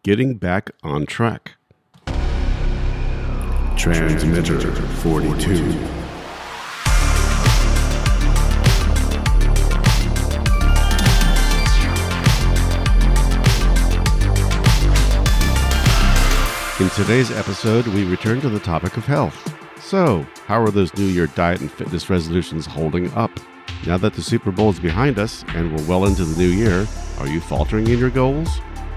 Getting back on track. Transmitter 42. In today's episode, we return to the topic of health. So, how are those New Year diet and fitness resolutions holding up? Now that the Superbowl is behind us and we're well into the new year, are you faltering in your goals?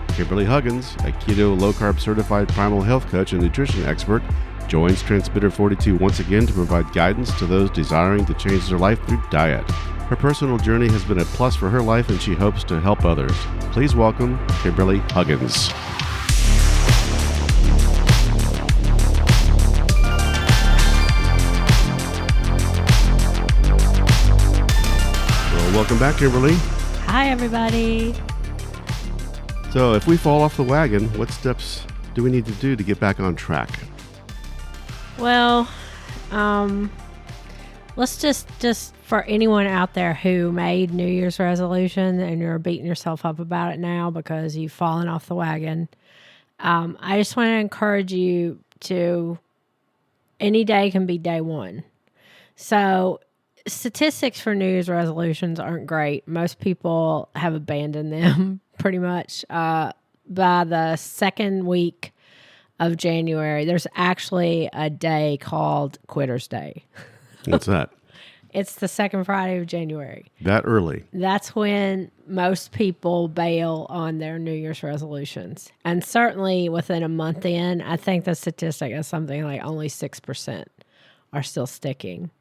Kimberley Huggins, a keto, low-carb certified primal health coach and nutrition expert, joins Transmitter 42 once again to provide guidance to those desiring to change their life through diet. Her personal journey has been a plus for her life and she hopes to help others. Please welcome Kimberley Huggins. Welcome back, Kimberley. Hi, everybody. So if we fall off the wagon, what steps do we need to do to get back on track? Well, let's just for anyone out there who made New Year's resolution and you're beating yourself up about it now because you've fallen off the wagon, I just want to encourage you to, any day can be day one. So statistics for New Year's resolutions aren't great. Most people have abandoned them pretty much. By the second week of January, there's actually a day called Quitter's Day. What's that? It's the second Friday of January. That early? That's when most people bail on their New Year's resolutions. And certainly within a month in, I think the statistic is something like only 6% are still sticking.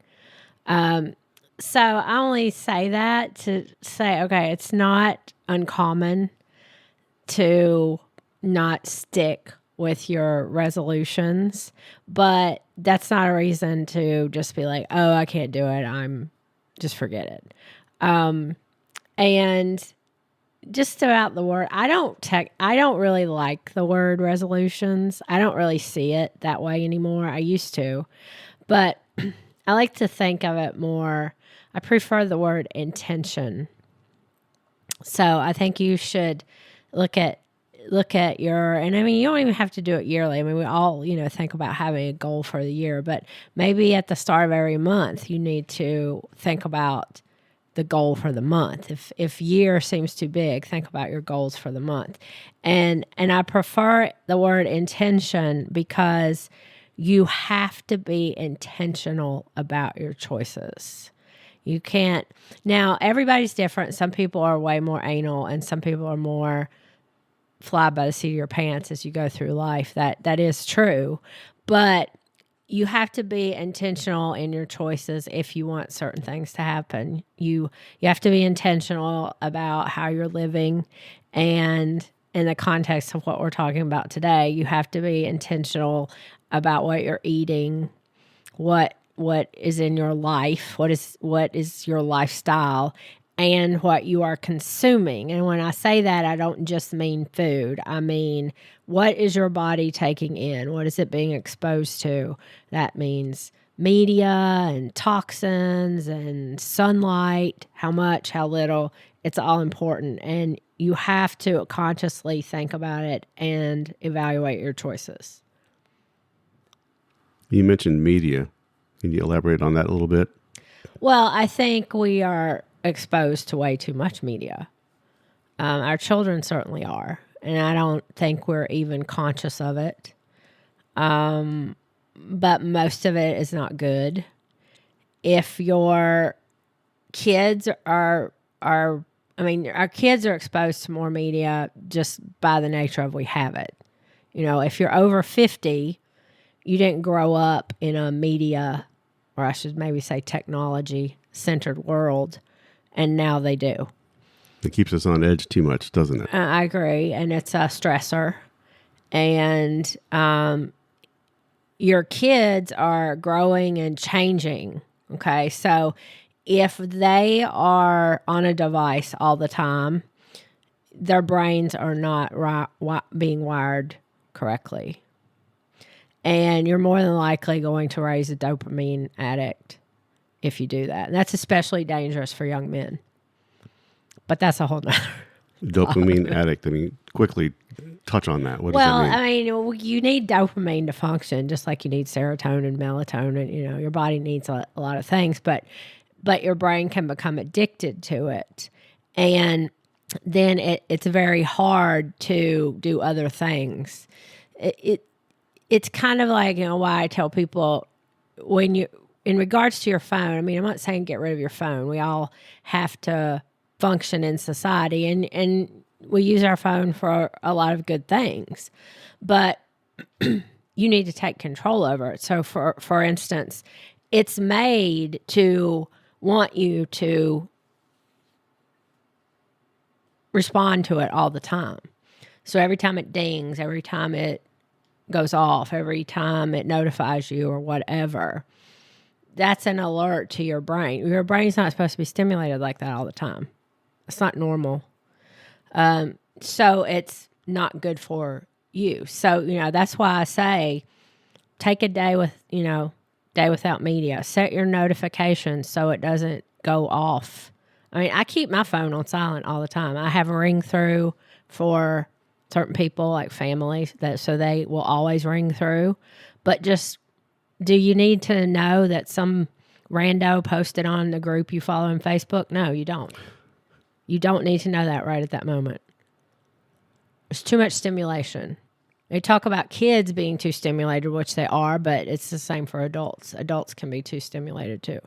So I only say that to say, okay, it's not uncommon to not stick with your resolutions, but that's not a reason to just be like, oh, I can't do it. Just forget it. And just throughout the word, I don't really like the word resolutions. I don't really see it that way anymore. I used to, but I like to think of it more. I prefer the word intention. So I think you should look at your, and I mean, you don't even have to do it yearly. I mean, we all, think about having a goal for the year, but maybe at the start of every month, you need to think about the goal for the month. If year seems too big, think about your goals for the month. And I prefer the word intention because you have to be intentional about your choices. You can't. Now, everybody's different. Some people are way more anal and some people are more fly by the seat of your pants as you go through life. That is true. But you have to be intentional in your choices if you want certain things to happen. You have to be intentional about how you're living, and in the context of what we're talking about today, you have to be intentional about what you're eating, what is in your life, what is your lifestyle, and what you are consuming. And when I say that, I don't just mean food. I mean, what is your body taking in? What is it being exposed to? That means media and toxins and sunlight, how much, how little. It's all important. And you have to consciously think about it and evaluate your choices. You mentioned media. Can you elaborate on that a little bit? Well, I think we are exposed to way too much media. Our children certainly are, and I don't think we're even conscious of it. But most of it is not good. If your kids our kids are exposed to more media just by the nature of we have it. If you're over 50, you didn't grow up in a media, or I should maybe say technology-centered world, and now they do. It keeps us on edge too much, doesn't it? I agree, and it's a stressor. And your kids are growing and changing, okay? So if they are on a device all the time, their brains are not being wired correctly. And you're more than likely going to raise a dopamine addict if you do that. And that's especially dangerous for young men. But that's a whole nother. Dopamine addict. I mean, quickly, touch on that. What Well, does that mean? I mean, you need dopamine to function, just like you need serotonin, melatonin. You know, your body needs a lot of things, but your brain can become addicted to it, and then it's very hard to do other things. It's kind of like, you know, why I tell people when you, in regards to your phone, I mean, I'm not saying get rid of your phone. We all have to function in society, and we use our phone for a lot of good things, but you need to take control over it. So for instance, it's made to want you to respond to it all the time. So every time it dings, every time it goes off, every time it notifies you or whatever, that's an alert to your brain. Your brain's not supposed to be stimulated like that all the time. It's not normal. So it's not good for you. So, you know, that's why I say take a day day without media. Set your notifications so it doesn't go off. I mean, I keep my phone on silent all the time. I have a ring through for certain people, like families, so they will always ring through. But just, do you need to know that some rando posted on the group you follow on Facebook? No, you don't. You don't need to know that right at that moment. There's too much stimulation. They talk about kids being too stimulated, which they are, but it's the same for adults. Adults can be too stimulated too.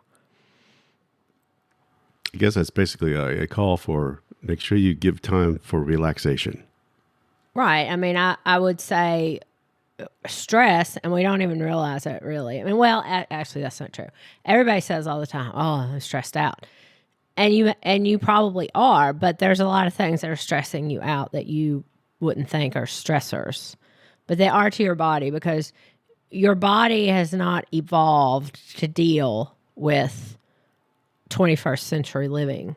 I guess that's basically a call for make sure you give time for relaxation. Right. I mean, I would say stress, and we don't even realize it really. I mean, well, actually, that's not true. Everybody says all the time, "Oh, I'm stressed out," and you probably are. But there's a lot of things that are stressing you out that you wouldn't think are stressors, but they are to your body, because your body has not evolved to deal with 21st century living.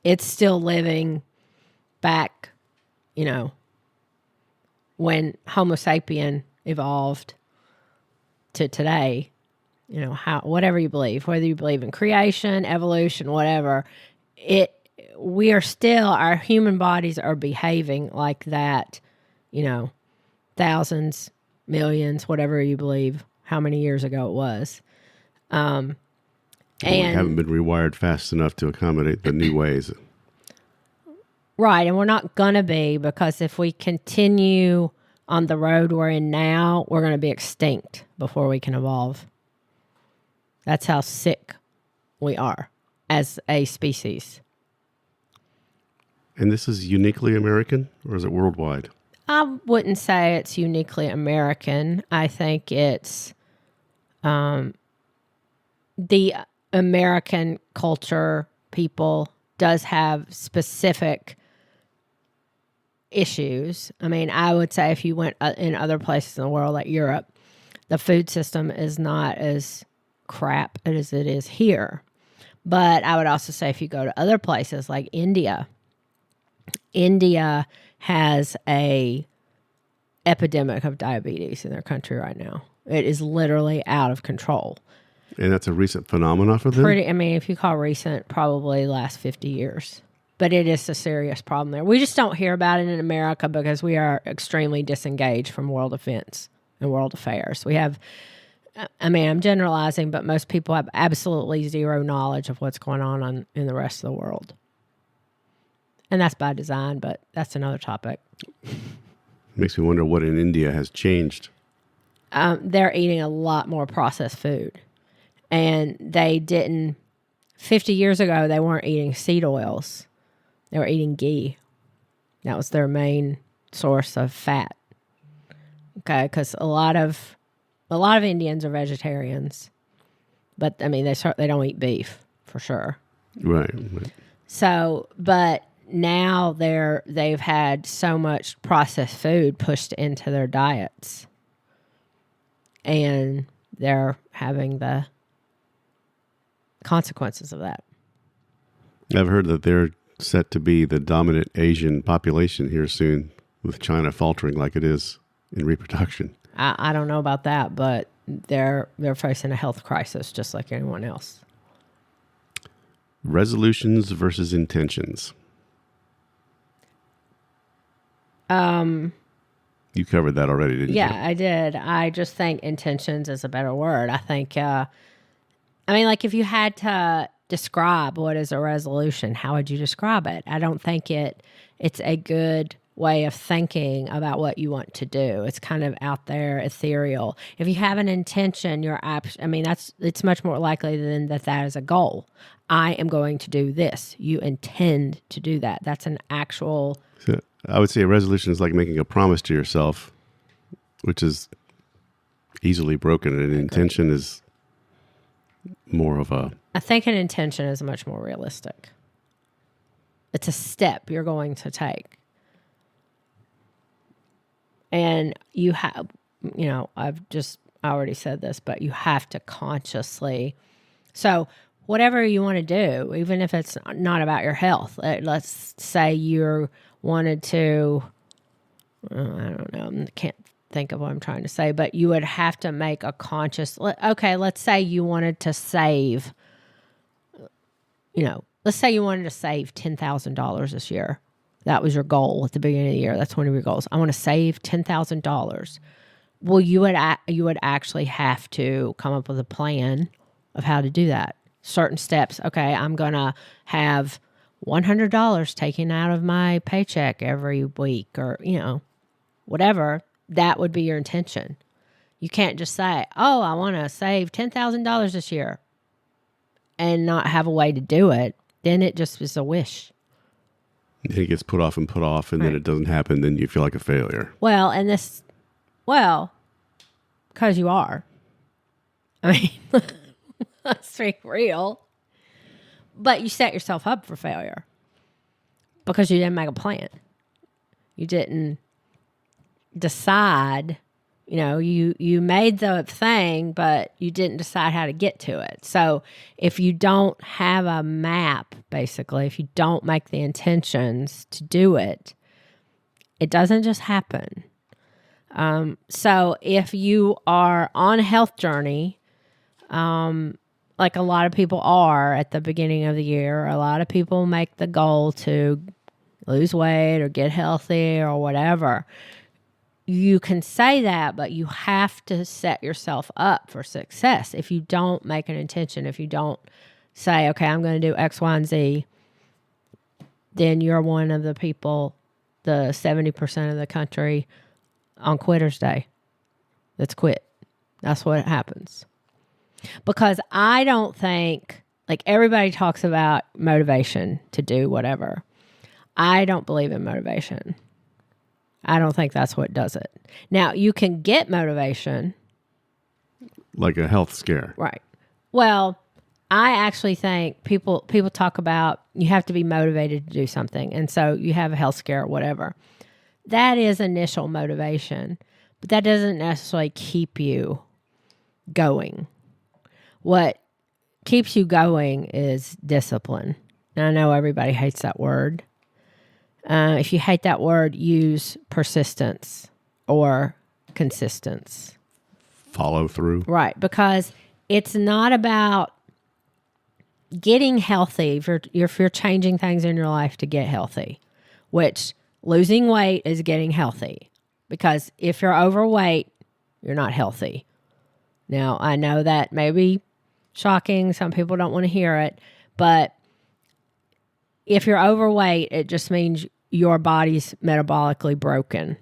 It's still living back, you know, when Homo sapien evolved to today. You know, whatever you believe, whether you believe in creation, evolution, whatever, we are still, our human bodies are behaving like that, you know, thousands, millions, whatever you believe, how many years ago it was. And we haven't been rewired fast enough to accommodate the new ways. Right, and we're not going to be, because if we continue on the road we're in now, we're going to be extinct before we can evolve. That's how sick we are as a species. And this is uniquely American, or is it worldwide? I wouldn't say it's uniquely American. I think it's the American culture, people, does have specific issues. I mean, I would say if you went in other places in the world, like Europe, the food system is not as crap as it is here. But I would also say if you go to other places like India has a epidemic of diabetes in their country right now. It is literally out of control. And that's a recent phenomenon for them? I mean, if you call recent, probably last 50 years. But it is a serious problem there. We just don't hear about it in America because we are extremely disengaged from world events and world affairs. We have, I mean, I'm generalizing, but most people have absolutely zero knowledge of what's going on in the rest of the world. And that's by design, but that's another topic. Makes me wonder what in India has changed. They're eating a lot more processed food. And they didn't, 50 years ago, they weren't eating seed oils. They were eating ghee. That was their main source of fat. Okay, because a lot of Indians are vegetarians, but I mean they don't eat beef for sure. Right. So, but now they've had so much processed food pushed into their diets, and they're having the consequences of that. I've heard that they're set to be the dominant Asian population here soon, with China faltering like it is in reproduction. I don't know about that, but they're facing a health crisis just like anyone else. Resolutions versus intentions. You covered that already, didn't you? Yeah, I did. I just think intentions is a better word. I think, like if you had to describe what is a resolution, how would you describe it? I don't think it's a good way of thinking about what you want to do. It's kind of out there, ethereal. If you have an intention, it's much more likely than that is a goal. I am going to do this. You intend to do that. That's an actual... So I would say a resolution is like making a promise to yourself, which is easily broken. And an intention is more of a... I think an intention is much more realistic. It's a step you're going to take. And you have, I already said this, but you have to consciously... So whatever you want to do, even if it's not about your health, let's say you wanted to, I don't know, I can't think of what I'm trying to say, but you would have to make a conscious, let's say you wanted to save, let's say you wanted to save $10,000 this year. That was your goal at the beginning of the year. That's one of your goals. I want to save $10,000. Well, you would actually have to come up with a plan of how to do that. Certain steps. Okay, I'm going to have $100 taken out of my paycheck every week, or, whatever. That would be your intention. You can't just say, oh, I want to save $10,000 this year and not have a way to do it. Then it just is a wish. And it gets put off, and right. Then it doesn't happen. Then you feel like a failure. Because you are. Let's be real. But you set yourself up for failure because you didn't make a plan. You didn't decide, you made the thing, but you didn't decide how to get to it. So if you don't have a map, basically, if you don't make the intentions to do it, it doesn't just happen. So if you are on a health journey, like a lot of people are at the beginning of the year, a lot of people make the goal to lose weight or get healthy or whatever. You can say that, but you have to set yourself up for success. If you don't make an intention, if you don't say, okay, I'm going to do X, Y, and Z, then you're one of the people, the 70% of the country on Quitter's Day that's quit. That's what happens. Because I don't think, like everybody talks about motivation to do whatever. I don't believe in motivation. I don't think that's what does it. Now, you can get motivation. Like a health scare. Right. Well, I actually think people talk about you have to be motivated to do something. And so you have a health scare or whatever. That is initial motivation, but that doesn't necessarily keep you going. What keeps you going is discipline. Now, I know everybody hates that word. If you hate that word, use persistence or consistence. Follow through. Right, because it's not about getting healthy. If you're changing things in your life to get healthy, which losing weight is getting healthy. Because if you're overweight, you're not healthy. Now, I know that may be shocking. Some people don't want to hear it. But if you're overweight, it just means your body's metabolically broken.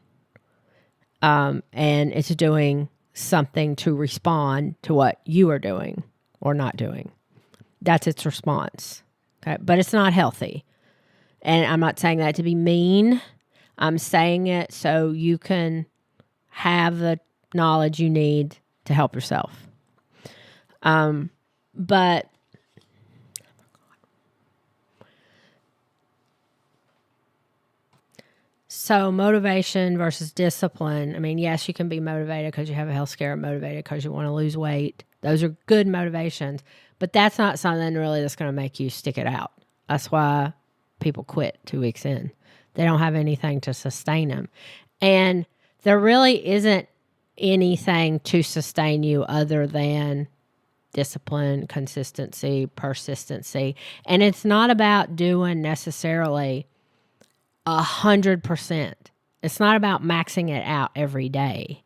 And it's doing something to respond to what you are doing or not doing. That's its response. Okay? But it's not healthy. And I'm not saying that to be mean. I'm saying it so you can have the knowledge you need to help yourself. But so motivation versus discipline. I mean, yes, you can be motivated because you have a health scare, motivated because you want to lose weight. Those are good motivations, but that's not something really that's going to make you stick it out. That's why people quit 2 weeks in. They don't have anything to sustain them. And there really isn't anything to sustain you other than discipline, consistency, persistency. And it's not about doing necessarily 100%. It's not about maxing it out every day.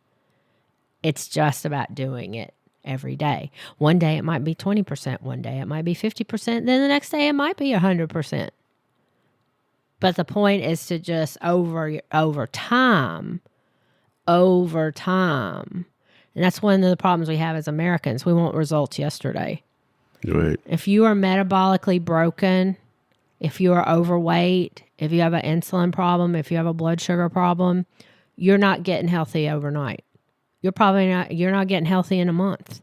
It's just about doing it every day. One day it might be 20%. One day it might be 50%. Then the next day it might be 100%. But the point is to just over time, and that's one of the problems we have as Americans. We want results yesterday. Right. If you are metabolically broken, if you are overweight, if you have an insulin problem, if you have a blood sugar problem, you're not getting healthy overnight. You're not getting healthy in a month.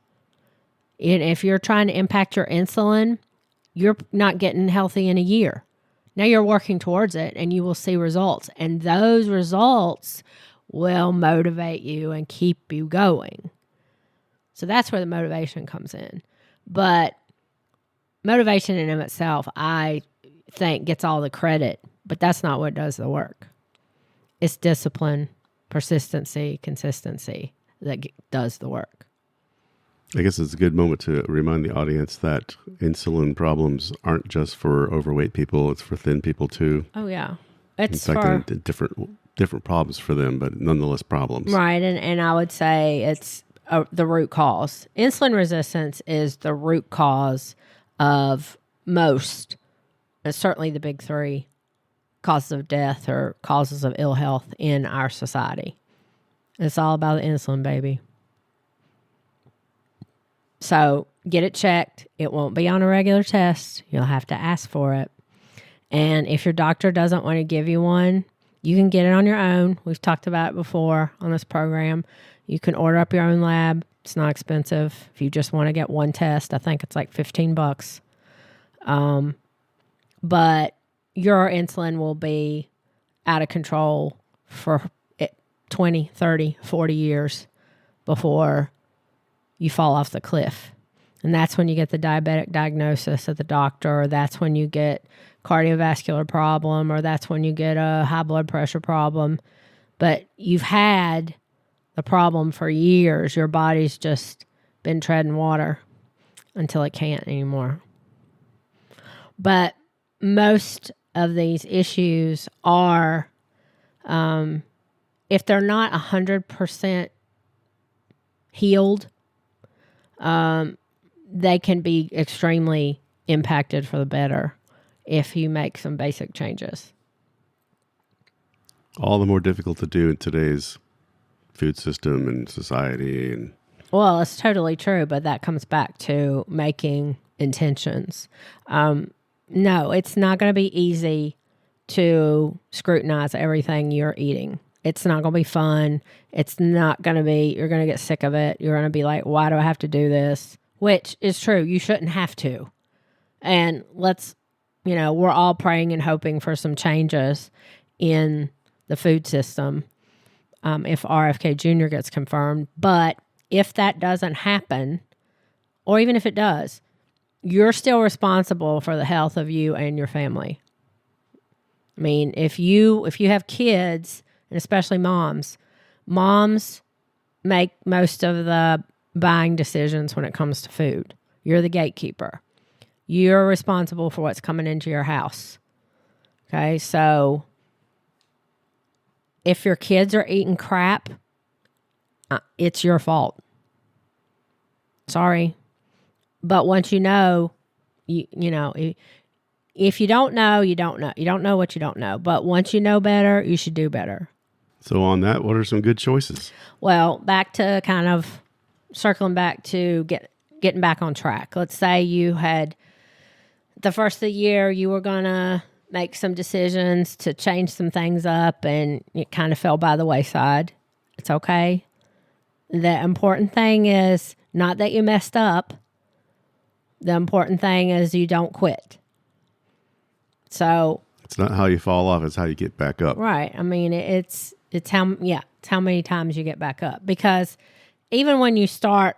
And if you're trying to impact your insulin, you're not getting healthy in a year. Now you're working towards it and you will see results. And those results will motivate you and keep you going. So that's where the motivation comes in. But motivation in and of itself, I think, gets all the credit. But that's not what does the work. It's discipline, persistency, consistency that does the work. I guess it's a good moment to remind the audience that insulin problems aren't just for overweight people; it's for thin people too. Oh yeah, it's in fact, for different problems for them, but nonetheless problems. Right, and I would say it's the root cause. Insulin resistance is the root cause of most, certainly the big three, causes of death or causes of ill health in our society. It's all about the insulin, baby. So get it checked. It won't be on a regular test. You'll have to ask for it. And if your doctor doesn't want to give you one, you can get it on your own. We've talked about it before on this program. You can order up your own lab. It's not expensive. If you just want to get one test, I think it's like $15. But your insulin will be out of control for 20, 30, 40 years before you fall off the cliff. And that's when you get the diabetic diagnosis at the doctor, or that's when you get cardiovascular problem, or that's when you get a high blood pressure problem. But you've had the problem for years. Your body's just been treading water until it can't anymore. But most of these issues are, if they're not 100% healed, they can be extremely impacted for the better if you make some basic changes. All the more difficult to do in today's food system and society. And well, it's totally true, but that comes back to making intentions. No, it's not going to be easy to scrutinize everything you're eating. It's not going to be fun. It's not going to be, you're going to get sick of it. You're going to be like, why do I have to do this? Which is true. You shouldn't have to. And we're all praying and hoping for some changes in the food system if RFK Jr. gets confirmed. But if that doesn't happen, or even if it does, you're still responsible for the health of you and your family. I mean, if you have kids, and especially moms make most of the buying decisions when it comes to food. You're the gatekeeper. You're responsible for what's coming into your house. Okay, so if your kids are eating crap, it's your fault. Sorry. But once you know, if you don't know, you don't know. You don't know what you don't know. But once you know better, you should do better. So on that, what are some good choices? Well, back to kind of circling back to getting back on track. Let's say you had the first of the year, you were going to make some decisions to change some things up and it kind of fell by the wayside. It's okay. The important thing is not that you messed up. The important thing is you don't quit. So it's not how you fall off, it's how you get back up. Right. I mean, it's how many times you get back up. Because even when you start,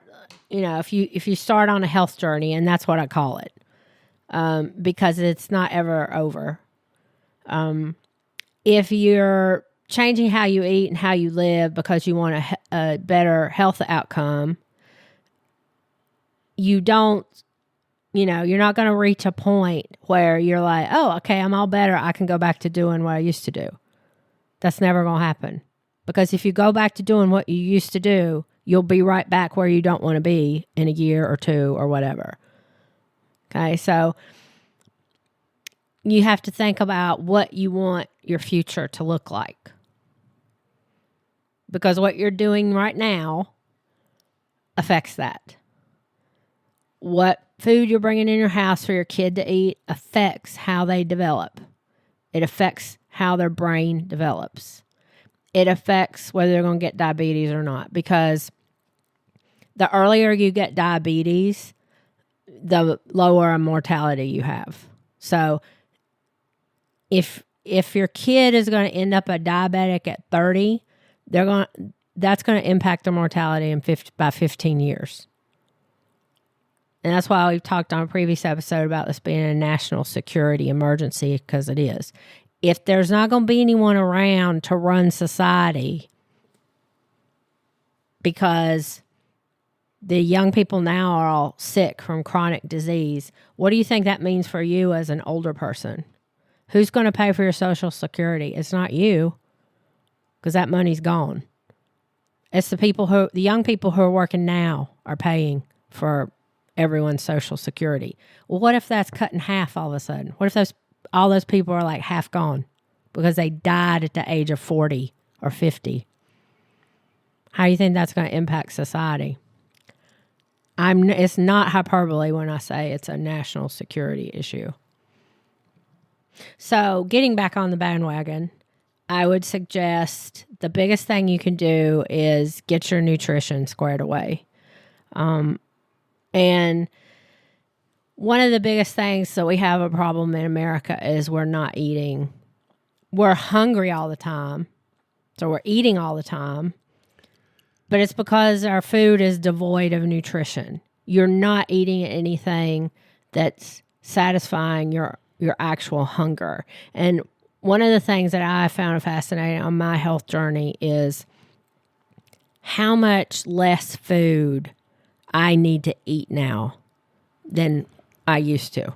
if you start on a health journey, and that's what I call it, because it's not ever over. If you're changing how you eat and how you live because you want a better health outcome, you don't, you're not going to reach a point where you're like, oh, okay, I'm all better. I can go back to doing what I used to do. That's never going to happen. Because if you go back to doing what you used to do, you'll be right back where you don't want to be in a year or two or whatever. Okay, so you have to think about what you want your future to look like. Because what you're doing right now affects that. What food you're bringing in your house for your kid to eat affects how they develop. It affects how their brain develops. It affects whether they're going to get diabetes or not. Because the earlier you get diabetes, the lower a mortality you have. So if your kid is going to end up a diabetic at 30, that's going to impact their mortality by 15 years. And that's why we've talked on a previous episode about this being a national security emergency, because it is. If there's not going to be anyone around to run society, because the young people now are all sick from chronic disease, what do you think that means for you as an older person? Who's going to pay for your Social Security? It's not you, because that money's gone. It's the young people who are working now are paying for everyone's Social Security. Well, what if that's cut in half all of a sudden? What if all those people are like half gone because they died at the age of 40 or 50? How do you think that's going to impact society? It's not hyperbole when I say it's a national security issue. So getting back on the bandwagon, I would suggest the biggest thing you can do is get your nutrition squared away. And one of the biggest things that we have a problem in America is we're not eating. We're hungry all the time. So we're eating all the time. But it's because our food is devoid of nutrition. You're not eating anything that's satisfying your actual hunger. And one of the things that I found fascinating on my health journey is how much less food I need to eat now than I used to.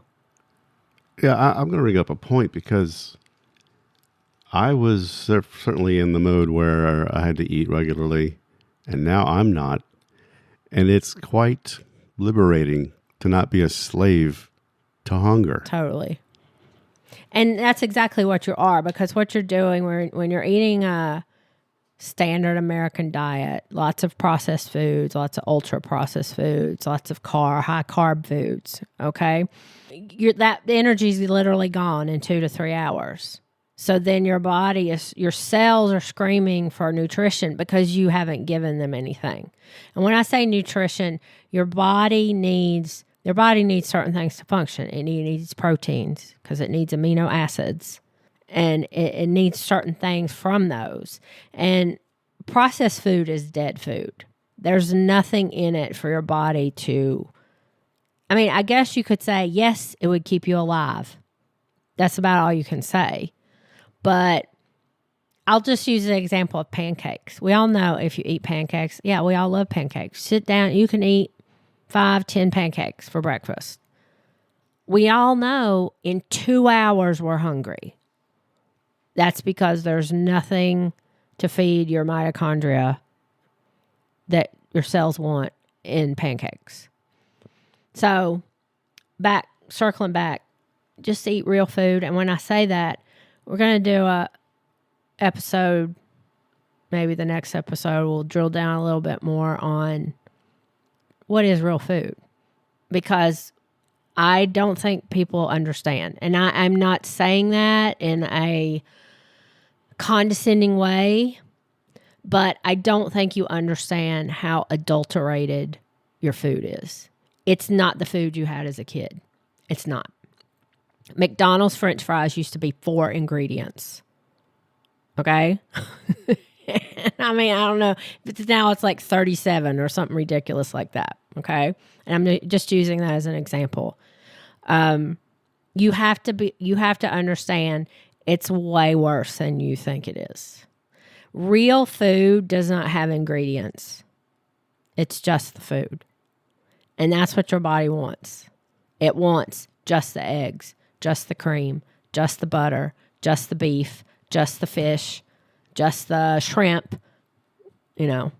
Yeah, I'm going to bring up a point because I was certainly in the mode where I had to eat regularly, and now I'm not. And it's quite liberating to not be a slave to hunger. Totally. And that's exactly what you are, because what you're doing when you're eating a standard American diet, lots of processed foods, lots of ultra processed foods, lots of high carb foods, okay? The energy is literally gone in 2 to 3 hours. So then your cells are screaming for nutrition because you haven't given them anything. And when I say nutrition, your body needs certain things to function. It needs proteins because it needs amino acids. And it needs certain things from those. And processed food is dead food. There's nothing in it for your body I guess you could say, yes, it would keep you alive. That's about all you can say. But I'll just use an example of pancakes. We all know if you eat pancakes, we all love pancakes. Sit down, you can eat 5-10 pancakes for breakfast. We all know in 2 hours we're hungry. That's because there's nothing to feed your mitochondria that your cells want in pancakes. So circling back, just eat real food. And when I say that, we're going to do a episode, maybe the next episode, we'll drill down a little bit more on what is real food. Because I don't think people understand. And I'm not saying that in a condescending way, but I don't think you understand how adulterated your food is. It's not the food you had as a kid. It's not. McDonald's French fries used to be 4 ingredients. Okay? I don't know. But now it's like 37 or something ridiculous like that. Okay? And I'm just using that as an example. You have to understand it's way worse than you think it is. Real food does not have ingredients. It's just the food. And that's what your body wants. It wants just the eggs, just the cream, just the butter, just the beef, just the fish, just the shrimp, you know.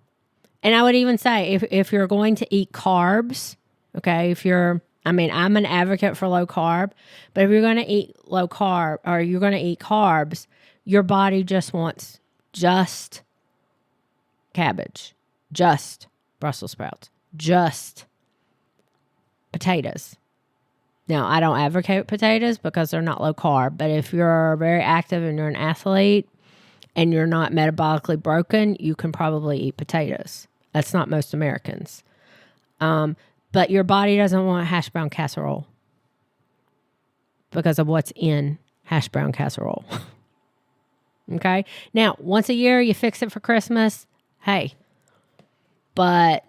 And I would even say if you're going to eat carbs, okay, I'm an advocate for low carb, but if you're going to eat low carb or you're going to eat carbs, your body just wants just cabbage, just Brussels sprouts, just potatoes. Now, I don't advocate potatoes because they're not low carb, but if you're very active and you're an athlete and you're not metabolically broken, you can probably eat potatoes. That's not most Americans. But your body doesn't want hash brown casserole because of what's in hash brown casserole. Okay? Now, once a year, you fix it for Christmas. Hey. But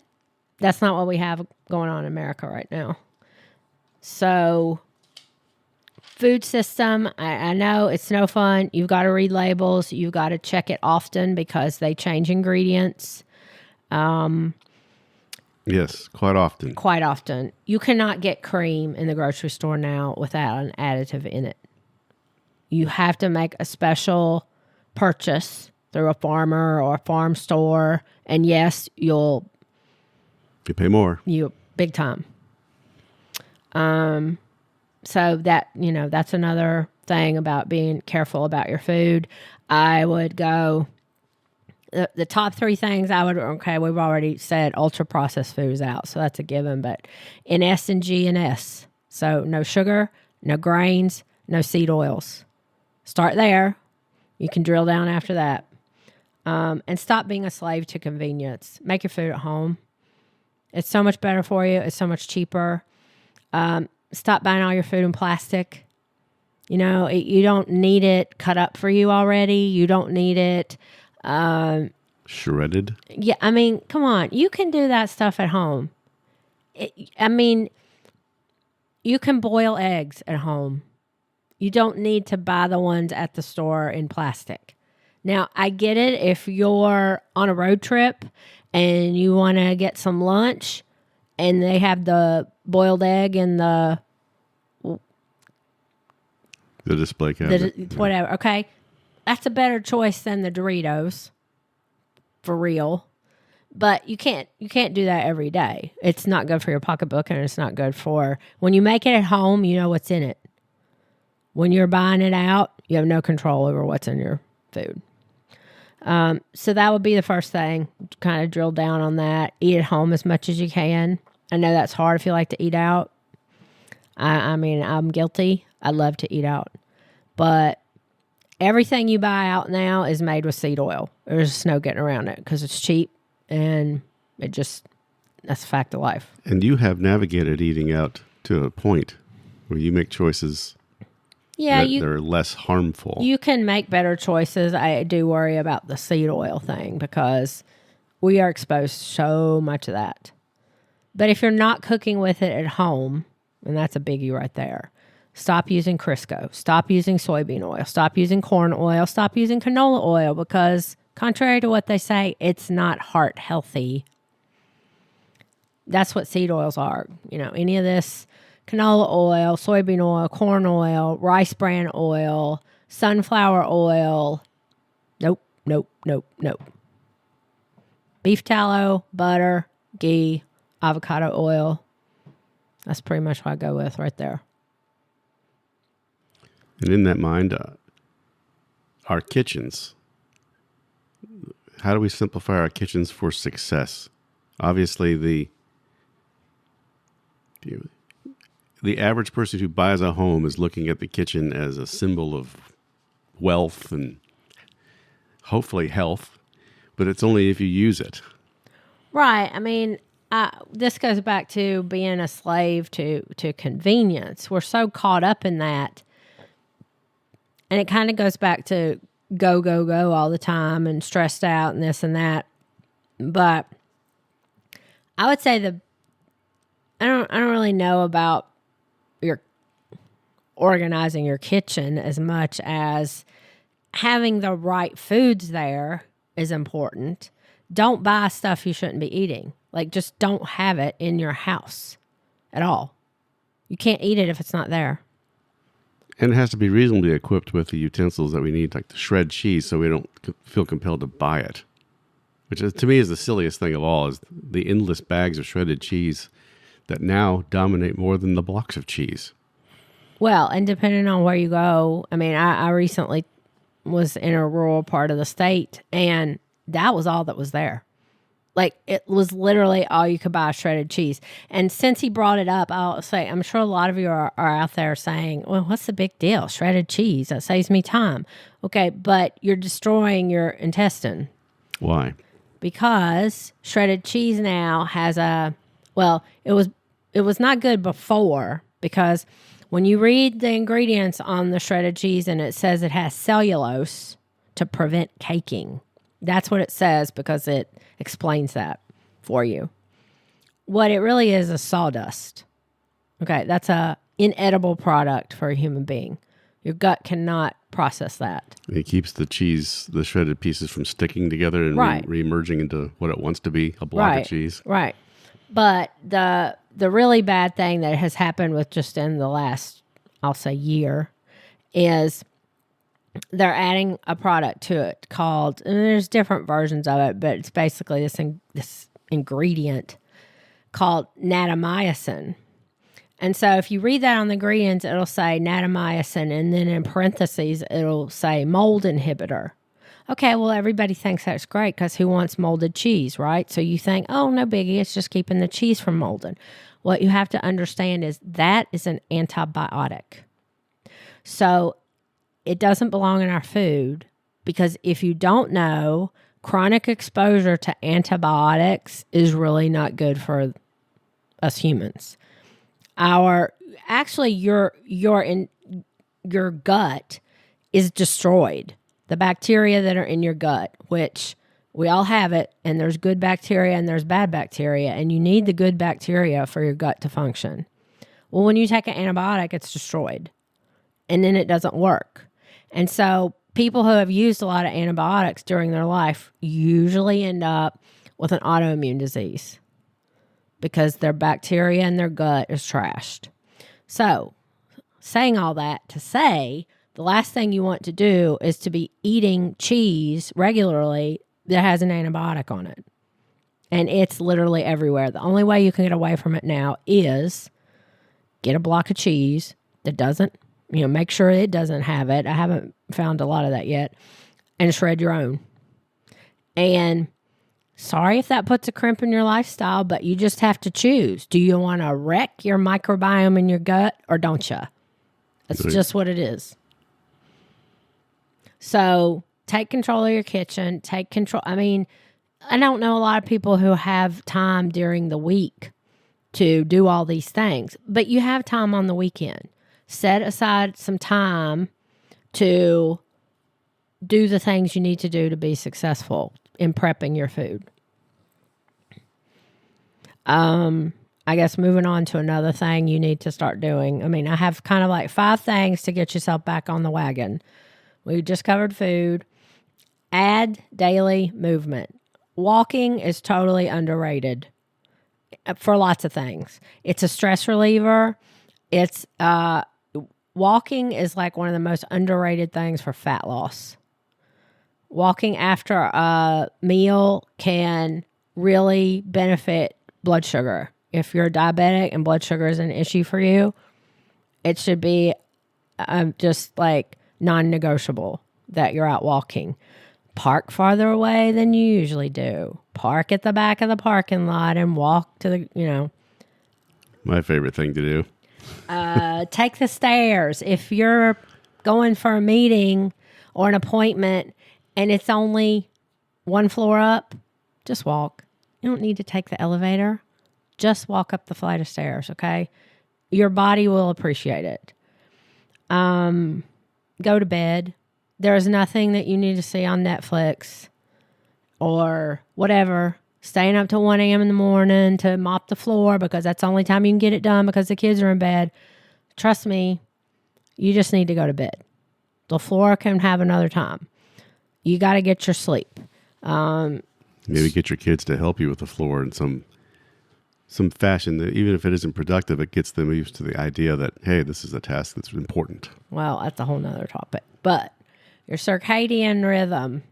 that's not what we have going on in America right now. So, food system, I know it's no fun. You've got to read labels. You've got to check it often because they change ingredients. Yes, quite often. Quite often. You cannot get cream in the grocery store now without an additive in it. You have to make a special purchase through a farmer or a farm store. And yes, you pay more. You big time. So that, that's another thing about being careful about your food. I would go, the top three things we've already said ultra processed foods out. So that's a given, but in S and G and S. So no sugar, no grains, no seed oils. Start there. You can drill down after that. And stop being a slave to convenience. Make your food at home. It's so much better for you. It's so much cheaper. Stop buying all your food in plastic. You don't need it cut up for you already. You don't need it shredded. Yeah, come on. You can do that stuff at home. You can boil eggs at home. You don't need to buy the ones at the store in plastic. Now, I get it if you're on a road trip and you want to get some lunch and they have the boiled egg in the display cabinet. Whatever, okay? That's a better choice than the Doritos, for real. But you can't do that every day. It's not good for your pocketbook and it's not good for... When you make it at home, you know what's in it. When you're buying it out, you have no control over what's in your food. So that would be the first thing. Kind of drill down on that. Eat at home as much as you can. I know that's hard if you like to eat out. I'm guilty. I love to eat out. But everything you buy out now is made with seed oil. There's just no getting around it because it's cheap and that's a fact of life. And you have navigated eating out to a point where you make choices that are less harmful. You can make better choices. I do worry about the seed oil thing because we are exposed to so much of that. But if you're not cooking with it at home, and that's a biggie right there, stop using Crisco. Stop using soybean oil. Stop using corn oil. Stop using canola oil because contrary to what they say, it's not heart healthy. That's what seed oils are. Any of this canola oil, soybean oil, corn oil, rice bran oil, sunflower oil. Nope. Beef tallow, butter, ghee, avocado oil. That's pretty much what I go with right there. And in that mind, our kitchens. How do we simplify our kitchens for success? Obviously, the average person who buys a home is looking at the kitchen as a symbol of wealth and hopefully health, but it's only if you use it. Right. This goes back to being a slave to convenience. We're so caught up in that. And it kind of goes back to go all the time and stressed out and this and that. But I would say I don't really know about your organizing your kitchen as much as having the right foods there is important. Don't buy stuff you shouldn't be eating. Just don't have it in your house at all. You can't eat it if it's not there. And it has to be reasonably equipped with the utensils that we need, like to shred cheese, so we don't feel compelled to buy it. Which is, to me, is the silliest thing of all, is the endless bags of shredded cheese that now dominate more than the blocks of cheese. Well, and depending on where you go, I mean, I recently was in a rural part of the state, and that was all that was there. Like, it was literally all you could buy, shredded cheese. And since he brought it up, I'll say, I'm sure a lot of you are out there saying, well, what's the big deal? Shredded cheese, that saves me time. Okay, but you're destroying your intestine. Why? Because shredded cheese now has it was not good before, because when you read the ingredients on the shredded cheese and it says it has cellulose to prevent caking. That's what it says, because it explains that for you. What it really is sawdust. Okay, that's a inedible product for a human being. Your gut cannot process that. It keeps the cheese, the shredded pieces, from sticking together and re-emerging into what it wants to be, a block of cheese. Right. But the really bad thing that has happened with just in the last, I'll say, year, is they're adding a product to it called, and there's different versions of it, but it's basically this ingredient called natamycin. And so if you read that on the ingredients, it'll say natamycin, and then in parentheses, it'll say mold inhibitor. Okay, well, everybody thinks that's great, because who wants molded cheese, right? So you think, oh, no biggie, it's just keeping the cheese from molding. What you have to understand is that is an antibiotic. So it doesn't belong in our food, because if you don't know, chronic exposure to antibiotics is really not good for us humans. Your gut is destroyed. The bacteria that are in your gut, which we all have it, and there's good bacteria and there's bad bacteria, and you need the good bacteria for your gut to function. Well, when you take an antibiotic, it's destroyed, and then it doesn't work. And so people who have used a lot of antibiotics during their life usually end up with an autoimmune disease, because their bacteria in their gut is trashed. So, saying all that to say, the last thing you want to do is to be eating cheese regularly that has an antibiotic on it. And it's literally everywhere. The only way you can get away from it now is get a block of cheese that doesn't, make sure it doesn't have it. I haven't found a lot of that yet. And shred your own. And sorry if that puts a crimp in your lifestyle, but you just have to choose. Do you want to wreck your microbiome in your gut, or don't you? That's just what it is. So take control of your kitchen. Take control. I mean, I don't know a lot of people who have time during the week to do all these things, but you have time on the weekend. Set aside some time to do the things you need to do to be successful in prepping your food. I guess moving on to another thing you need to start doing. I mean, I have kind of like 5 things to get yourself back on the wagon. We just covered food. Add daily movement. Walking is totally underrated for lots of things. It's a stress reliever. It's walking is like one of the most underrated things for fat loss. Walking after a meal can really benefit blood sugar. If you're diabetic and blood sugar is an issue for you, it should be just like non-negotiable that you're out walking. Park farther away than you usually do. Park at the back of the parking lot and walk to the, My favorite thing to do. Take the stairs. If you're going for a meeting or an appointment and it's only 1 floor up, just walk. You don't need to take the elevator. Just walk up the flight of stairs, okay? Your body will appreciate it. Go to bed. There's nothing that you need to see on Netflix or whatever. Staying up till 1 a.m. in the morning to mop the floor because that's the only time you can get it done because the kids are in bed. Trust me, you just need to go to bed. The floor can have another time. You got to get your sleep. Maybe get your kids to help you with the floor in some some fashion that even if it isn't productive, it gets them used to the idea that, hey, this is a task that's important. Well, that's a whole nother topic. But your circadian rhythm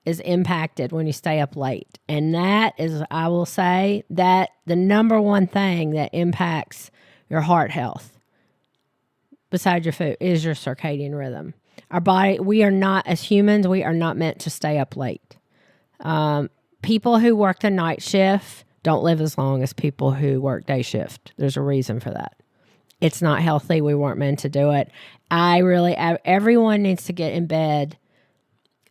is impacted when you stay up late. And that is, I will say, that the number one thing that impacts your heart health, besides your food, is your circadian rhythm. Our body, we are not, as humans, we are not meant to stay up late. People who work the night shift don't live as long as people who work day shift. There's a reason for that. It's not healthy. We weren't meant to do it. Everyone needs to get in bed.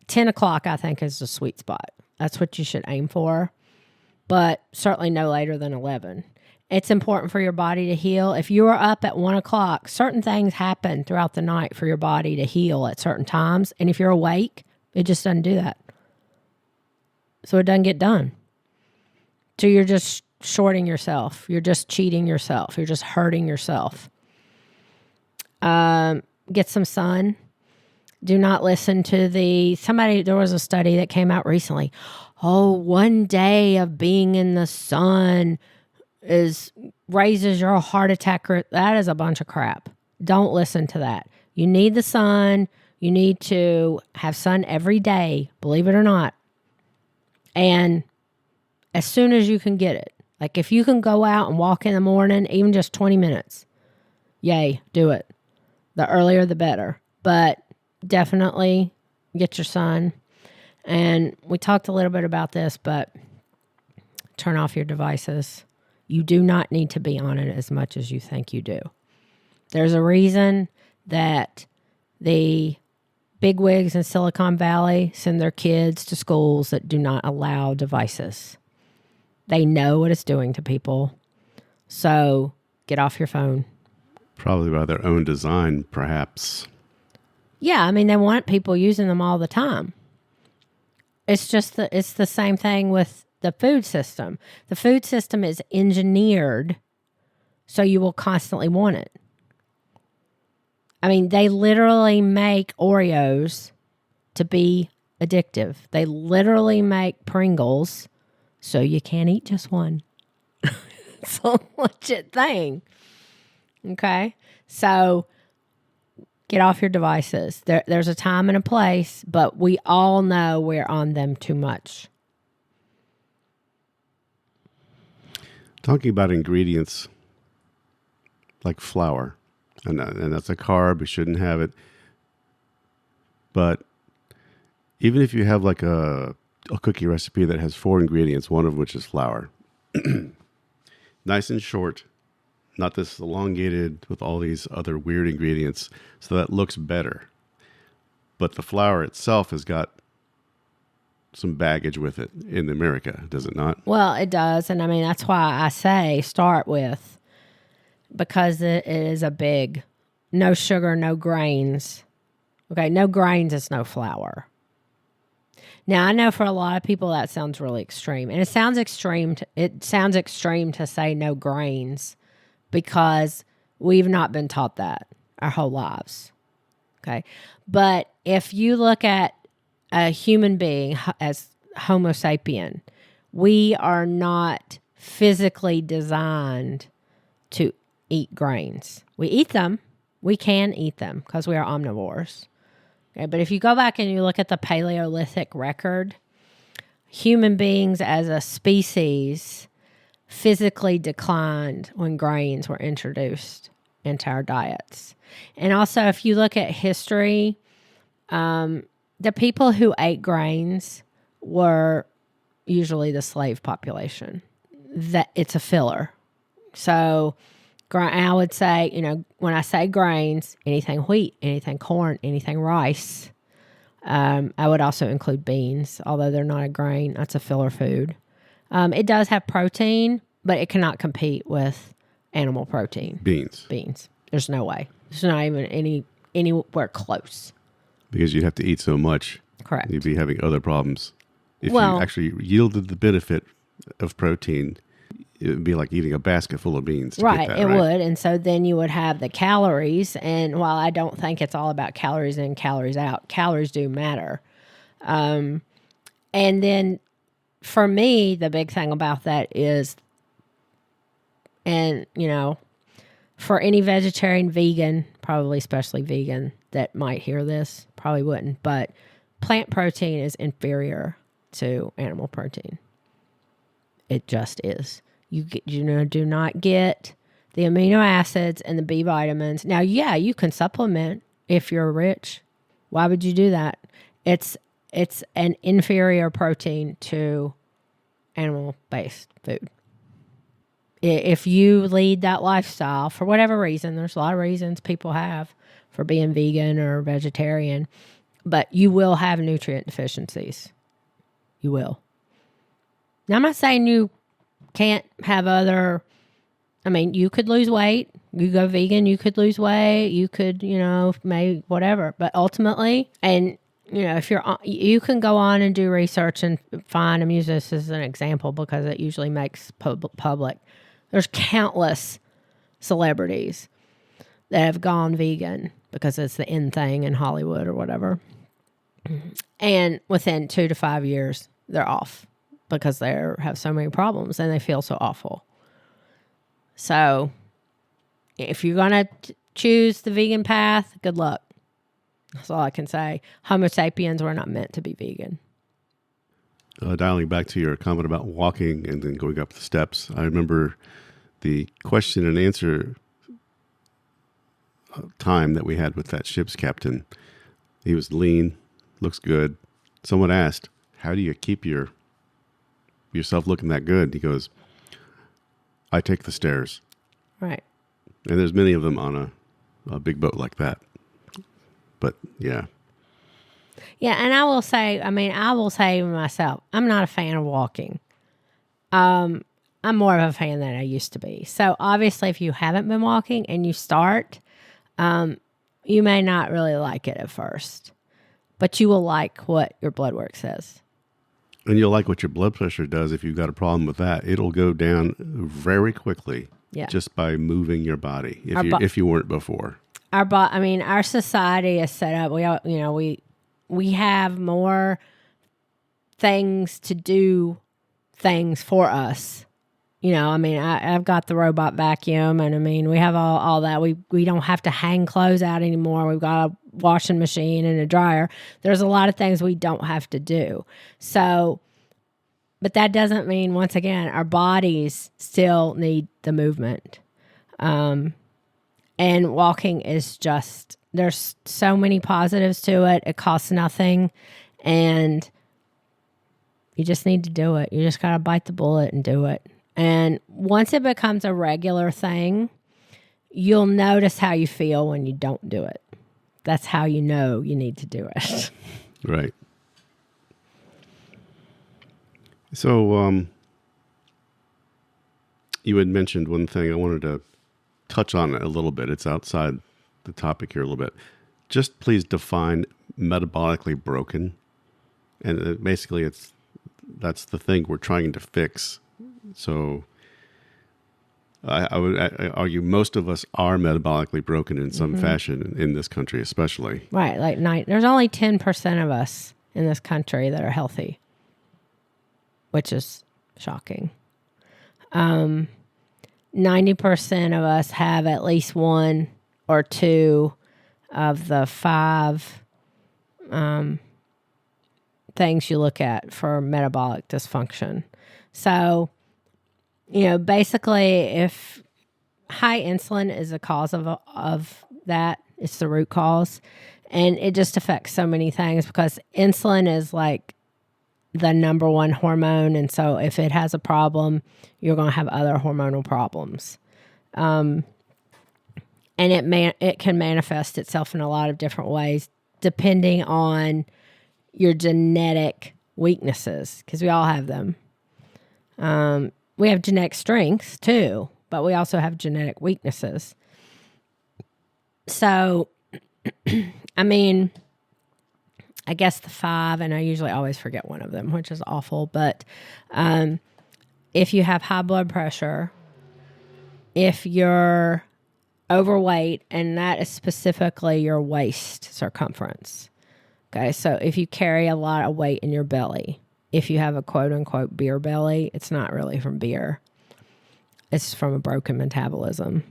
10 o'clock, I think, is the sweet spot. That's what you should aim for, but certainly no later than 11. It's important for your body to heal. If you are up at 1 o'clock, certain things happen throughout the night for your body to heal at certain times. And if you're awake, it just doesn't do that. So it doesn't get done. So you're just shorting yourself. You're just cheating yourself. You're just hurting yourself. Get some sun. Do not listen to there was a study that came out recently. Oh, 1 day of being in the sun raises your heart attack. That is a bunch of crap. Don't listen to that. You need the sun. You need to have sun every day, believe it or not. And as soon as you can get it, like if you can go out and walk in the morning, even just 20 minutes, yay, do it. The earlier, the better. But definitely get your sun. And we talked a little bit about this, but turn off your devices. You do not need to be on it as much as you think you do. There's a reason that the bigwigs in Silicon Valley send their kids to schools that do not allow devices. They know what it's doing to people. So get off your phone. Probably by their own design, perhaps. Yeah, I mean, they want people using them all the time. It's the same thing with the food system. The food system is engineered so you will constantly want it. I mean, they literally make Oreos to be addictive. They literally make Pringles so you can't eat just one. It's a legit thing. Okay? So get off your devices. There's a time and a place, but we all know we're on them too much. Talking about ingredients like flour, and that's a carb, you shouldn't have it. But even if you have like a cookie recipe that has 4 ingredients, one of which is flour, nice and short, not this elongated with all these other weird ingredients, so that looks better. But the flour itself has got some baggage with it in America, does it not? Well, it does. And I mean, that's why I say start with, because it is a big, no sugar, no grains. Okay, no grains is no flour. Now, I know for a lot of people that sounds really extreme. And it sounds extreme to say no grains because we've not been taught that our whole lives. Okay? But if you look at a human being as Homo sapien, we are not physically designed to eat grains. We eat them. We can eat them because we are omnivores. Okay, but if you go back and you look at the Paleolithic record, human beings as a species physically declined when grains were introduced into our diets. And also, if you look at history, the people who ate grains were usually the slave population. That it's a filler. So I would say, when I say grains, anything wheat, anything corn, anything rice. I would also include beans, although they're not a grain. That's a filler food. It does have protein, but it cannot compete with animal protein. Beans. There's no way. There's not even anywhere close. Because you'd have to eat so much. Correct. You'd be having other problems. If you actually yielded the benefit of protein, it would be like eating a basket full of beans. Right, it would. And so then you would have the calories. And while I don't think it's all about calories in, calories out, calories do matter. And then for me, the big thing about that is And, for any vegetarian, vegan, probably especially vegan that might hear this, probably wouldn't, but plant protein is inferior to animal protein. It just is. You do not get the amino acids and the B vitamins. Now, yeah, you can supplement if you're rich. Why would you do that? It's an inferior protein to animal-based food. If you lead that lifestyle, for whatever reason, there's a lot of reasons people have for being vegan or vegetarian, but you will have nutrient deficiencies. You will. Now, I'm not saying you can't have you could lose weight. You go vegan, you could lose weight. You could, maybe whatever. But ultimately, and, if you can go on and do research and find, I'm using this as an example because it usually makes public. There's countless celebrities that have gone vegan because it's the in thing in Hollywood or whatever. And within 2 to 5 years, they're off because they have so many problems and they feel so awful. So if you're going to choose the vegan path, good luck. That's all I can say. Homo sapiens were not meant to be vegan. Dialing back to your comment about walking and then going up the steps, I remember the question and answer time that we had with that ship's captain. He was lean, looks good. Someone asked, how do you keep yourself looking that good? He goes, I take the stairs. Right. And there's many of them on a big boat like that. But yeah. Yeah, and I will say myself, I'm not a fan of walking. I'm more of a fan than I used to be. So obviously, if you haven't been walking and you start, you may not really like it at first, but you will like what your blood work says. And you'll like what your blood pressure does if you've got a problem with that. It'll go down very quickly just by moving your body if you weren't before. Our society is set up. We have more things to do things for us. I've got the robot vacuum, and we have all that. We don't have to hang clothes out anymore. We've got a washing machine and a dryer. There's a lot of things we don't have to do. So, but that doesn't mean, once again, our bodies still need the movement. And walking is just, there's so many positives to it. It costs nothing, and you just need to do it. You just got to bite the bullet and do it. And once it becomes a regular thing, you'll notice how you feel when you don't do it. That's how you know you need to do it. Right. So, you had mentioned one thing. I wanted to touch on it a little bit. It's outside the topic here a little bit. Just please define metabolically broken. And basically, that's the thing we're trying to fix. So I would argue most of us are metabolically broken in some fashion in this country, especially. Right. There's only 10% of us in this country that are healthy, which is shocking. 90% of us have at least one or two of the 5 things you look at for metabolic dysfunction. So, basically, if high insulin is a cause of that, it's the root cause. And it just affects so many things because insulin is like the number one hormone. And so if it has a problem, you're going to have other hormonal problems. And it can manifest itself in a lot of different ways, depending on your genetic weaknesses, because we all have them. We have genetic strengths too, but we also have genetic weaknesses. So, I guess the 5, and I usually always forget one of them, which is awful. But if you have high blood pressure, if you're overweight, and that is specifically your waist circumference. Okay, so if you carry a lot of weight in your belly, if you have a quote unquote beer belly, it's not really from beer. it's from a broken metabolism.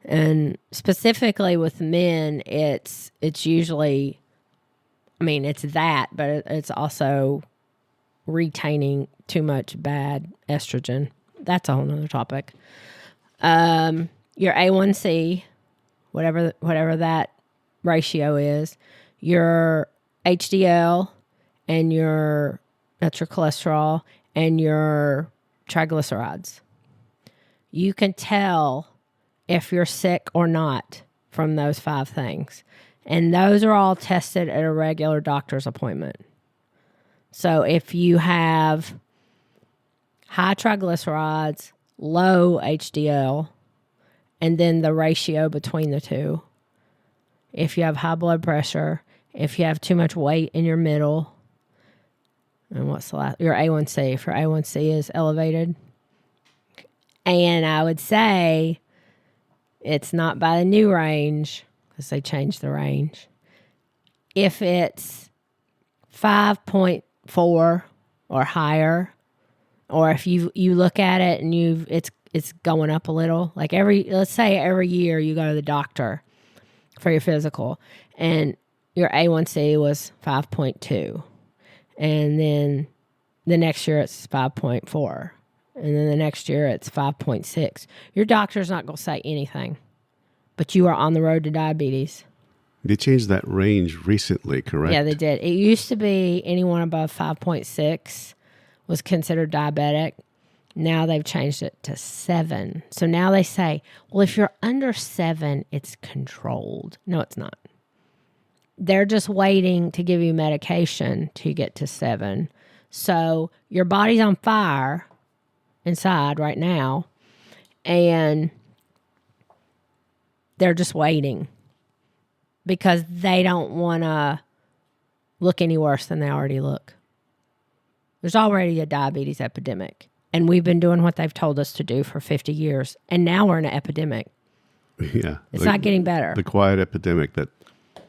And specifically with men, it's usually, I mean, it's that, but it's also retaining too much bad estrogen. That's a whole nother topic. Your A1C, whatever that ratio is, your HDL, and that's your cholesterol, and your triglycerides. You can tell if you're sick or not from those 5 things. And those are all tested at a regular doctor's appointment. So if you have high triglycerides, low HDL, and then the ratio between the two, if you have high blood pressure, if you have too much weight in your middle, and what's the last? Your A1C, if your A1C is elevated. And I would say it's not by the new range, because they changed the range. If it's 5.4 or higher, or if you look at it and it's going up a little, like let's say every year you go to the doctor for your physical, and your A1C was 5.2, and then the next year it's 5.4, and then the next year it's 5.6. Your doctor's not going to say anything, but you are on the road to diabetes. They changed that range recently, correct? Yeah, they did. It used to be anyone above 5.6 was considered diabetic. Now they've changed it to 7. So now they say, well, if you're under 7, it's controlled. No, it's not. They're just waiting to give you medication to get to 7. So your body's on fire inside right now, and they're just waiting because they don't want to look any worse than they already look. There's already a diabetes epidemic, and we've been doing what they've told us to do for 50 years, and now we're in an epidemic. Yeah. It's not getting better. The quiet epidemic that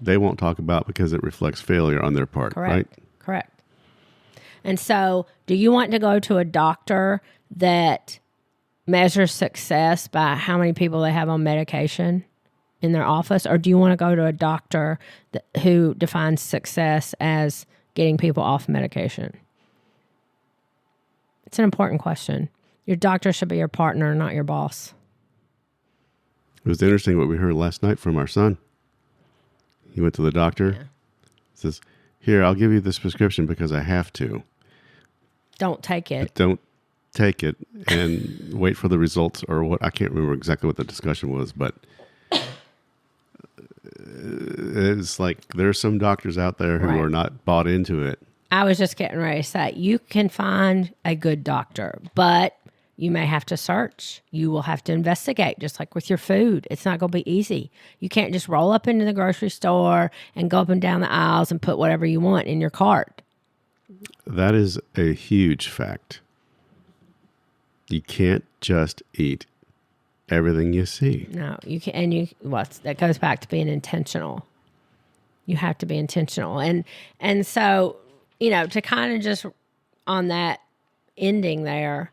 they won't talk about because it reflects failure on their part, right? Correct. And so, do you want to go to a doctor that measures success by how many people they have on medication in their office, or do you want to go to a doctor who defines success as getting people off medication? It's an important question. Your doctor should be your partner, not your boss. It was interesting what we heard last night from our son. He went to the doctor. Yeah. Says, "Here, I'll give you this prescription because I have to. Don't take it. But don't take it and wait for the results," or what. I can't remember exactly what the discussion was, but it's like there are some doctors out there who are not bought into it. I was just getting ready to say, you can find a good doctor, but you may have to search. You will have to investigate, just like with your food. It's not going to be easy. You can't just roll up into the grocery store and go up and down the aisles and put whatever you want in your cart. That is a huge fact. You can't just eat everything you see. No, you can, and that goes back to being intentional. You have to be intentional, and so to kind of just on that ending there.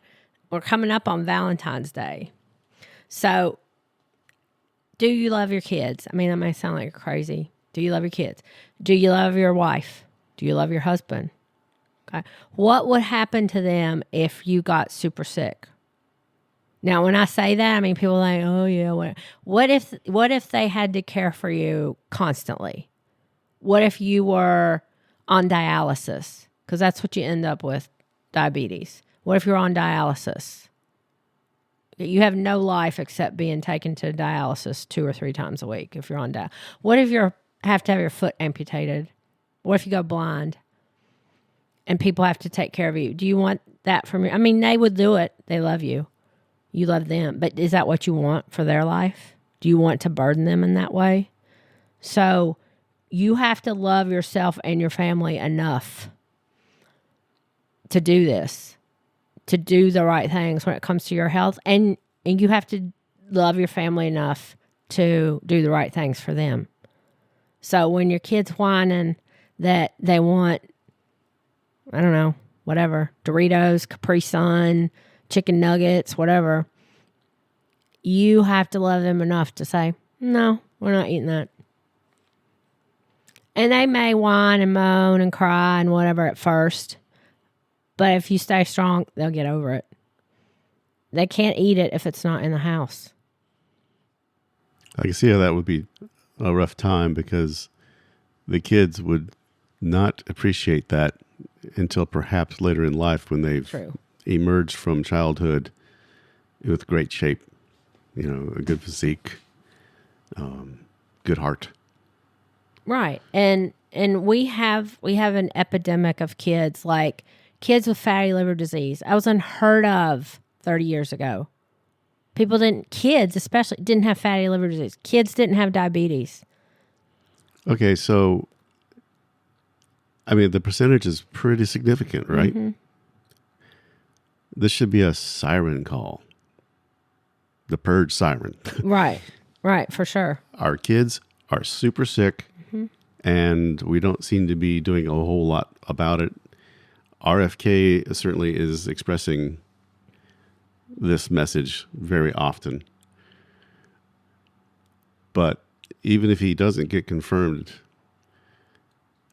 We're coming up on Valentine's Day. So, do you love your kids? I mean, that may sound like you're crazy. Do you love your kids? Do you love your wife? Do you love your husband? Okay. What would happen to them if you got super sick? Now, when I say that, I mean, people are like, oh, yeah. What if they had to care for you constantly? What if you were on dialysis? Because that's what you end up with, diabetes. What if you're on dialysis? You have no life except being taken to dialysis 2 or 3 times a week if you're on dialysis. What if you have to have your foot amputated? What if you go blind and people have to take care of you? Do you want that from your... I mean, they would do it. They love you. You love them. But is that what you want for their life? Do you want to burden them in that way? So you have to love yourself and your family enough to do this. To do the right things when it comes to your health. And you have to love your family enough to do the right things for them. So when your kid's whining that they want, I don't know, whatever, Doritos, Capri Sun, chicken nuggets, whatever, you have to love them enough to say, no, we're not eating that. And they may whine and moan and cry and whatever at first. But if you stay strong, they'll get over it. They can't eat it if it's not in the house. I can see how that would be a rough time because the kids would not appreciate that until perhaps later in life when they've emerged from childhood with great shape, a good physique, good heart. Right. And we have an epidemic of kids, like kids with fatty liver disease. I was unheard of 30 years ago. Kids especially, didn't have fatty liver disease. Kids didn't have diabetes. Okay, so, the percentage is pretty significant, right? Mm-hmm. This should be a siren call. The purge siren. Right, for sure. Our kids are super sick, and we don't seem to be doing a whole lot about it. RFK certainly is expressing this message very often. But even if he doesn't get confirmed,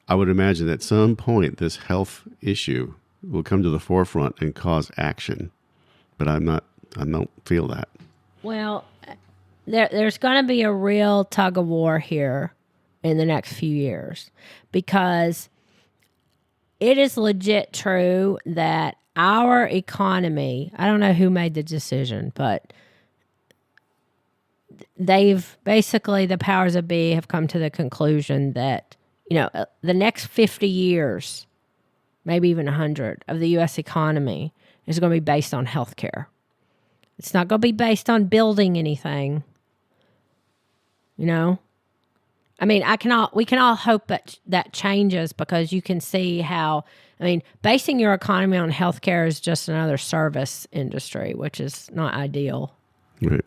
I would imagine at some point this health issue will come to the forefront and cause action. But I don't feel that. Well, there's going to be a real tug of war here in the next few years, because it is legit true that our economy, I don't know who made the decision, but the powers that be have come to the conclusion that, the next 50 years, maybe even 100 of the U.S. economy is going to be based on healthcare. It's not going to be based on building anything, we can all hope that changes, because you can see how, basing your economy on healthcare is just another service industry, which is not ideal. Right.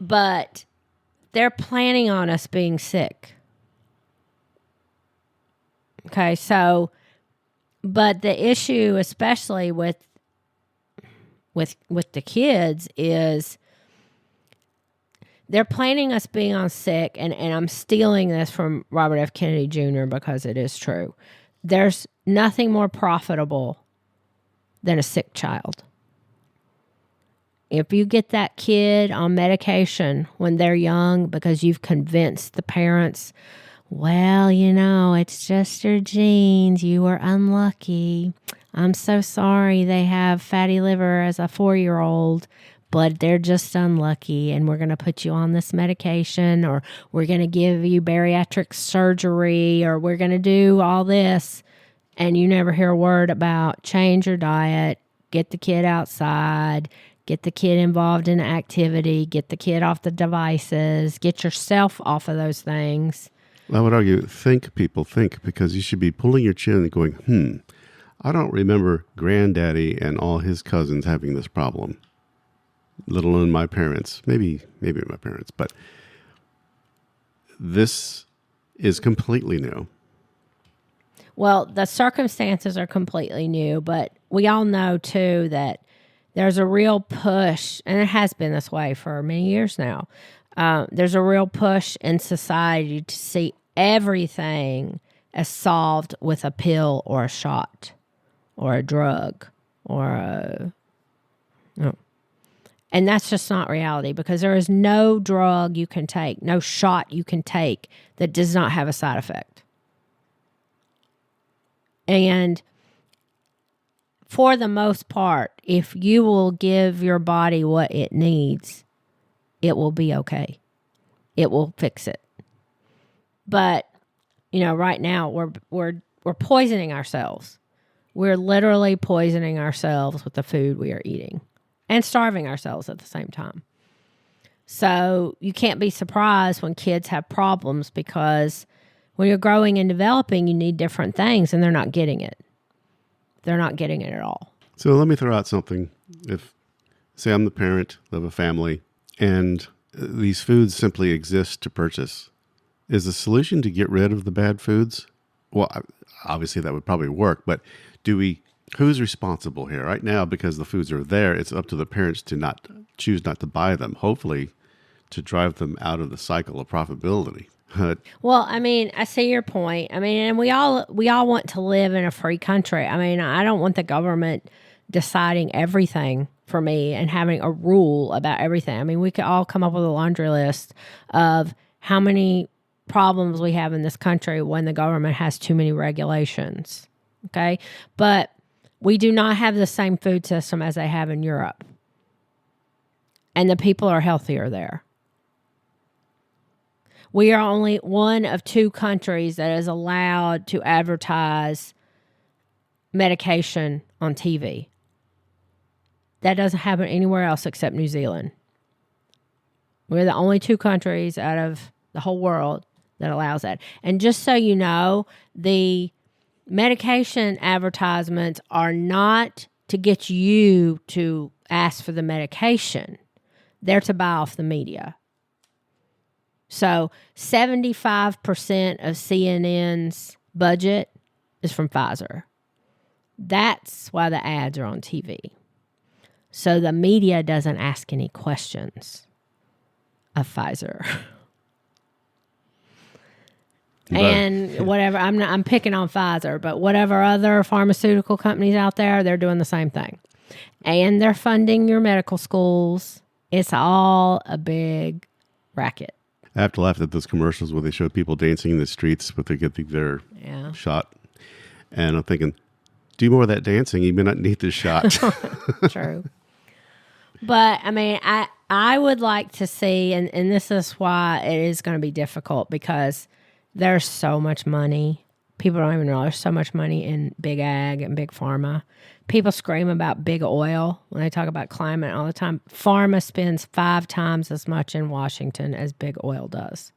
But they're planning on us being sick. Okay, so, but the issue, especially with the kids, is they're planning us being on sick, and I'm stealing this from Robert F. Kennedy Jr. because it is true. There's nothing more profitable than a sick child. If you get that kid on medication when they're young because you've convinced the parents, well, it's just your genes. You were unlucky. I'm so sorry they have fatty liver as a 4-year-old, but they're just unlucky, and we're going to put you on this medication, or we're going to give you bariatric surgery, or we're going to do all this, and you never hear a word about change your diet, get the kid outside, get the kid involved in activity, get the kid off the devices, get yourself off of those things. I would argue, people think, because you should be pulling your chin and going, I don't remember Granddaddy and all his cousins having this problem, let alone my parents. Maybe my parents, but this is completely new. Well, the circumstances are completely new, but we all know, too, that there's a real push, and it has been this way for many years now. There's a real push in society to see everything as solved with a pill or a shot or a drug or and that's just not reality, because there is no drug you can take, no shot you can take that does not have a side effect. And for the most part, if you will give your body what it needs, it will be okay. It will fix it. But, right now we're poisoning ourselves. We're literally poisoning ourselves with the food we are eating, and starving ourselves at the same time. So you can't be surprised when kids have problems, because when you're growing and developing, you need different things, and they're not getting it. They're not getting it at all. So let me throw out something. Say I'm the parent of a family, and these foods simply exist to purchase. Is the solution to get rid of the bad foods? Well, obviously that would probably work, but do we Who's responsible here? Right now, because the foods are there, it's up to the parents to choose not to buy them, hopefully to drive them out of the cycle of profitability. Well, I mean, I see your point. I mean, and we all want to live in a free country. I mean, I don't want the government deciding everything for me and having a rule about everything. I mean, we could all come up with a laundry list of how many problems we have in this country when the government has too many regulations. Okay? But we do not have the same food system as they have in Europe. And the people are healthier there. We are only one of 2 countries that is allowed to advertise medication on TV. That doesn't happen anywhere else except New Zealand. We're the only 2 countries out of the whole world that allows that. And just so you know, the medication advertisements are not to get you to ask for the medication. They're to buy off the media. So 75% of CNN's budget is from Pfizer. That's why the ads are on TV. So the media doesn't ask any questions of Pfizer. And whatever, I'm picking on Pfizer, but whatever other pharmaceutical companies out there, they're doing the same thing. And they're funding your medical schools. It's all a big racket. I have to laugh at those commercials where they show people dancing in the streets with their shot. And I'm thinking, do more of that dancing. You may not need this shot. True. But, I mean, I would like to see, and this is why it is going to be difficult, because there's so much money. People don't even know there's so much money in big ag and big pharma. People scream about big oil when they talk about climate all the time. Pharma spends 5 times as much in Washington as big oil does.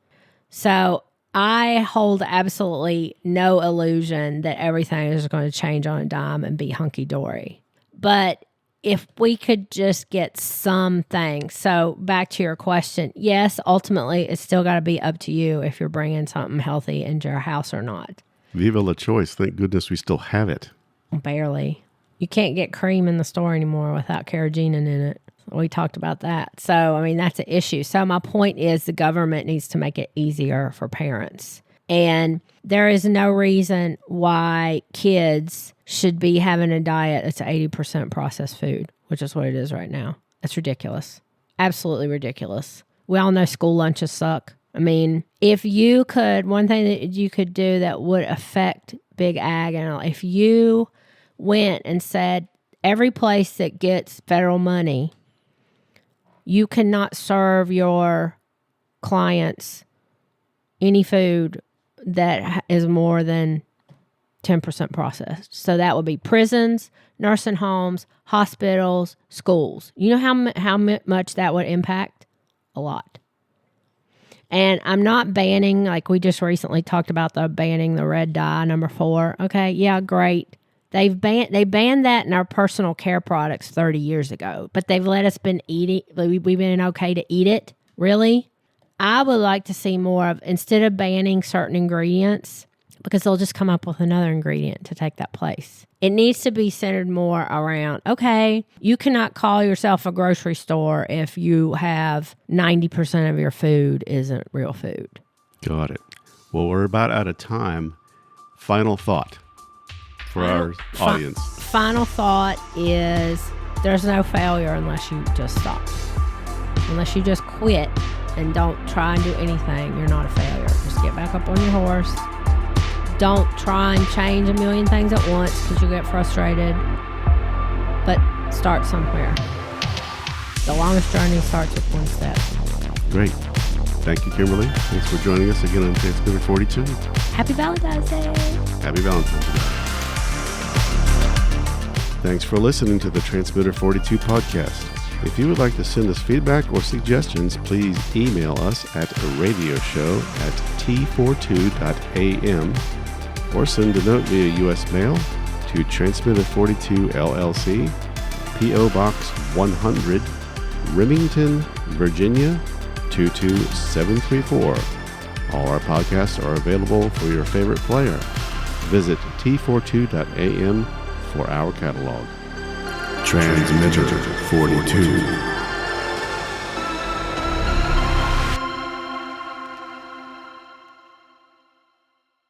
So I hold absolutely no illusion that everything is going to change on a dime and be hunky-dory. But if we could just get something. So back to your question, yes, ultimately it's still got to be up to you if you're bringing something healthy into your house or not. Viva la choice. Thank goodness we still have it. Barely. You can't get cream in the store anymore without carrageenan in it. We talked about that. So, I mean, that's an issue. So my point is the government needs to make it easier for parents. And there is no reason why kids should be having a diet that's 80% processed food, which is what it is right now. That's ridiculous. Absolutely ridiculous. We all know school lunches suck. I mean, if you could, one thing that you could do that would affect big ag, and if you went and said, every place that gets federal money, you cannot serve your clients any food that is more than 10% processed. So that would be prisons, nursing homes, hospitals, schools. You know how much that would impact? A lot. And I'm not banning, like we just recently talked about banning the red dye, number 4. Okay, yeah, great. They banned that in our personal care products 30 years ago, but they've let us been eating. We've been okay to eat it. Really? I would like to see more of, instead of banning certain ingredients, because they'll just come up with another ingredient to take that place. It needs to be centered more around, okay, you cannot call yourself a grocery store if you have 90% of your food isn't real food. Got it. Well, we're about out of time. Final thought for our audience. Final thought is there's no failure unless you just stop. Unless you just quit and don't try and do anything, you're not a failure. Just get back up on your horse. Don't try and change a million things at once because you get frustrated. But start somewhere. The longest journey starts with one step. Great. Thank you, Kimberly. Thanks for joining us again on Transmitter 42. Happy Valentine's Day. Happy Valentine's Day. Thanks for listening to the Transmitter 42 podcast. If you would like to send us feedback or suggestions, please email us at radioshow@t42.am or send a note via U.S. mail to Transmitter 42 LLC, P.O. Box 100, Remington, Virginia 22734. All our podcasts are available for your favorite player. Visit t42.am for our catalog. Transmitter 42.